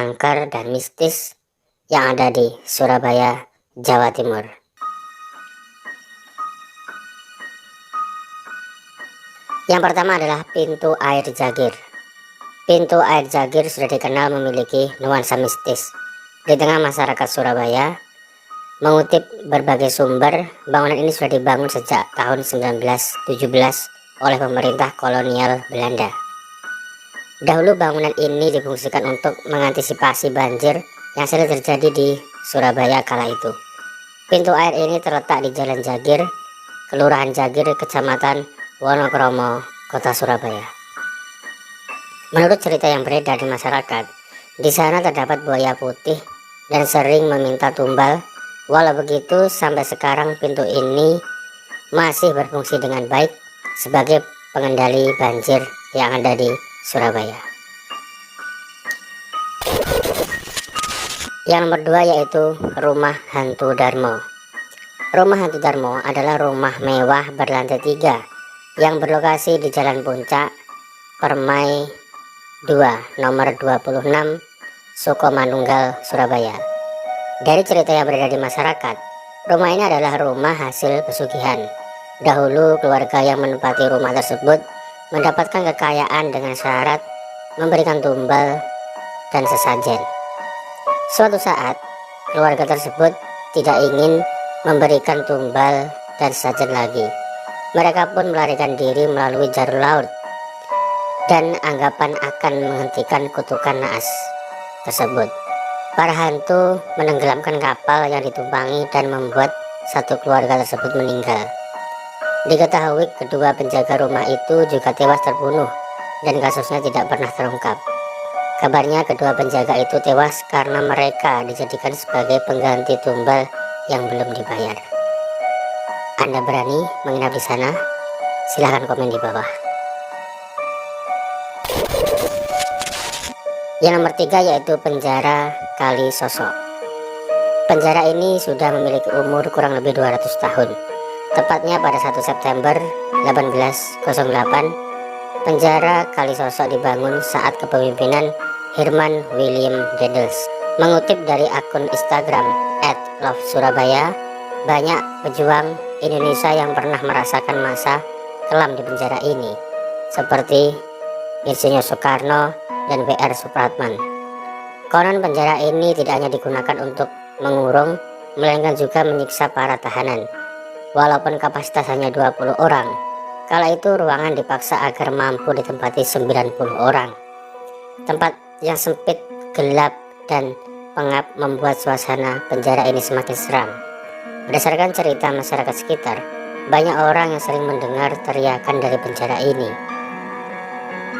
angker dan mistis yang ada di Surabaya, Jawa Timur. Yang pertama adalah pintu air Jagir. Pintu air Jagir sudah dikenal memiliki nuansa mistis di tengah masyarakat Surabaya. Mengutip berbagai sumber, bangunan ini sudah dibangun sejak tahun 1917 oleh pemerintah kolonial Belanda. Dahulu bangunan ini difungsikan untuk mengantisipasi banjir yang sering terjadi di Surabaya kala itu. Pintu air ini terletak di Jalan Jagir, Kelurahan Jagir, Kecamatan Wonokromo, Kota Surabaya. Menurut cerita yang beredar di masyarakat, di sana terdapat buaya putih dan sering meminta tumbal. Walau begitu, sampai sekarang pintu ini masih berfungsi dengan baik sebagai pengendali banjir yang ada di Surabaya. Yang nomor 2 yaitu Rumah Hantu Darmo. Rumah Hantu Darmo adalah rumah mewah berlantai 3 yang berlokasi di Jalan Puncak, Permai 2, nomor 26, Sukomanunggal, Surabaya. Dari cerita yang beredar di masyarakat, rumah ini adalah rumah hasil pesugihan. Dahulu keluarga yang menempati rumah tersebut mendapatkan kekayaan dengan syarat memberikan tumbal dan sesajen. Suatu saat, keluarga tersebut tidak ingin memberikan tumbal dan sesajen lagi. Mereka pun melarikan diri melalui jalur laut dan anggapan akan menghentikan kutukan naas tersebut. Para hantu menenggelamkan kapal yang ditumpangi dan membuat satu keluarga tersebut meninggal. Diketahui kedua penjaga rumah itu juga tewas terbunuh dan kasusnya tidak pernah terungkap. Kabarnya kedua penjaga itu tewas karena mereka dijadikan sebagai pengganti tumbal yang belum dibayar. Anda berani menginap di sana? Silahkan komen di bawah. Yang nomor 3 yaitu penjara Kali Sosok. Penjara ini sudah memiliki umur kurang lebih 200 tahun. Tepatnya pada 1 September 1808, penjara Kali Sosok dibangun saat kepemimpinan Herman William Dendels. Mengutip dari akun Instagram @lovesurabaya, banyak pejuang Indonesia yang pernah merasakan masa kelam di penjara ini, seperti Insinyur Soekarno dan W.R. Supratman. Konon penjara ini tidak hanya digunakan untuk mengurung, melainkan juga menyiksa para tahanan. Walaupun kapasitas hanya 20 orang, kala itu ruangan dipaksa agar mampu ditempati 90 orang. Tempat yang sempit, gelap, dan pengap membuat suasana penjara ini semakin seram. Berdasarkan cerita masyarakat sekitar, banyak orang yang sering mendengar teriakan dari penjara ini.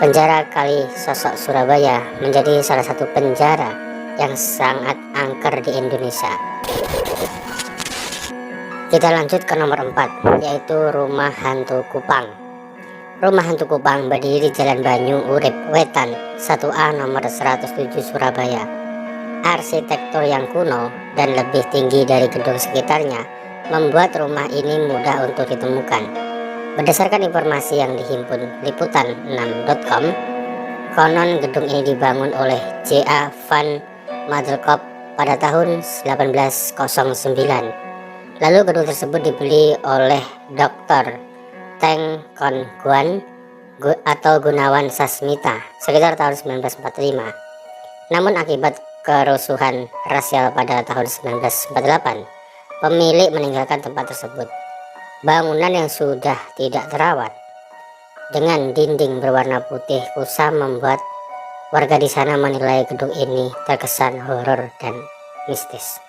Penjara Kali Sosok Surabaya menjadi salah satu penjara yang sangat angker di Indonesia. Kita lanjut ke nomor 4, yaitu Rumah Hantu Kupang. Rumah Hantu Kupang berdiri di Jalan Banyu Urip Wetan 1A nomor 107 Surabaya. Arsitektur yang kuno dan lebih tinggi dari gedung sekitarnya membuat rumah ini mudah untuk ditemukan. Berdasarkan informasi yang dihimpun liputan6.com, konon gedung ini dibangun oleh J.A. van Madelkop pada tahun 1809. Lalu gedung tersebut dibeli oleh Dr. Teng Kon Guan atau Gunawan Sasmita sekitar tahun 1945. Namun akibat kerusuhan rasial pada tahun 1948, pemilik meninggalkan tempat tersebut. Bangunan yang sudah tidak terawat dengan dinding berwarna putih kusam membuat warga di sana menilai gedung ini terkesan horor dan mistis.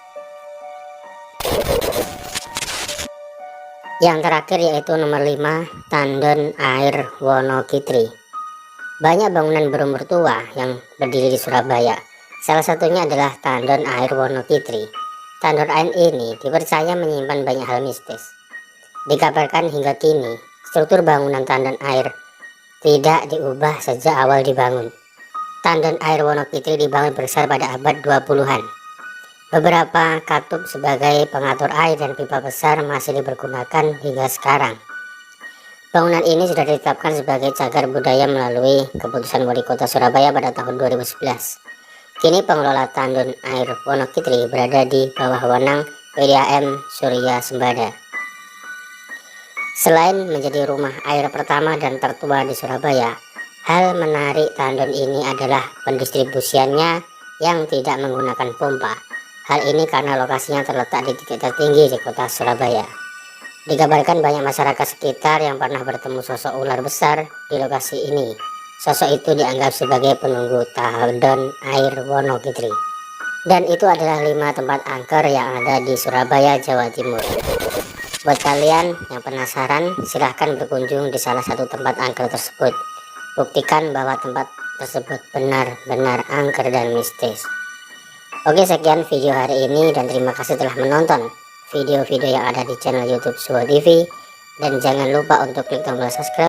Yang terakhir yaitu nomor 5, Tandon Air Wonokitri. Banyak bangunan berumur tua yang berdiri di Surabaya. Salah satunya adalah Tandon Air Wonokitri. Tandon air ini dipercaya menyimpan banyak hal mistis. Dikabarkan hingga kini, struktur bangunan Tandon Air tidak diubah sejak awal dibangun. Tandon Air Wonokitri dibangun besar pada abad 20-an. Beberapa katup sebagai pengatur air dan pipa besar masih dipergunakan hingga sekarang. Bangunan ini sudah ditetapkan sebagai cagar budaya melalui keputusan Wali Kota Surabaya pada tahun 2011. Kini pengelola Tandun Air Wonokitri berada di bawah wewenang PDAM Surya Sembada. Selain menjadi rumah air pertama dan tertua di Surabaya, hal menarik tandun ini adalah pendistribusiannya yang tidak menggunakan pompa. Hal ini karena lokasinya terletak di titik tertinggi di kota Surabaya. Dikabarkan banyak masyarakat sekitar yang pernah bertemu sosok ular besar di lokasi ini. Sosok itu dianggap sebagai penunggu tandun air Wonokitri. Dan itu adalah 5 tempat angker yang ada di Surabaya, Jawa Timur. Buat kalian yang penasaran, silahkan berkunjung di salah satu tempat angker tersebut. Buktikan bahwa tempat tersebut benar-benar angker dan mistis. Oke, sekian video hari ini dan terima kasih telah menonton video-video yang ada di channel YouTube Suwo TV. Dan jangan lupa untuk klik tombol subscribe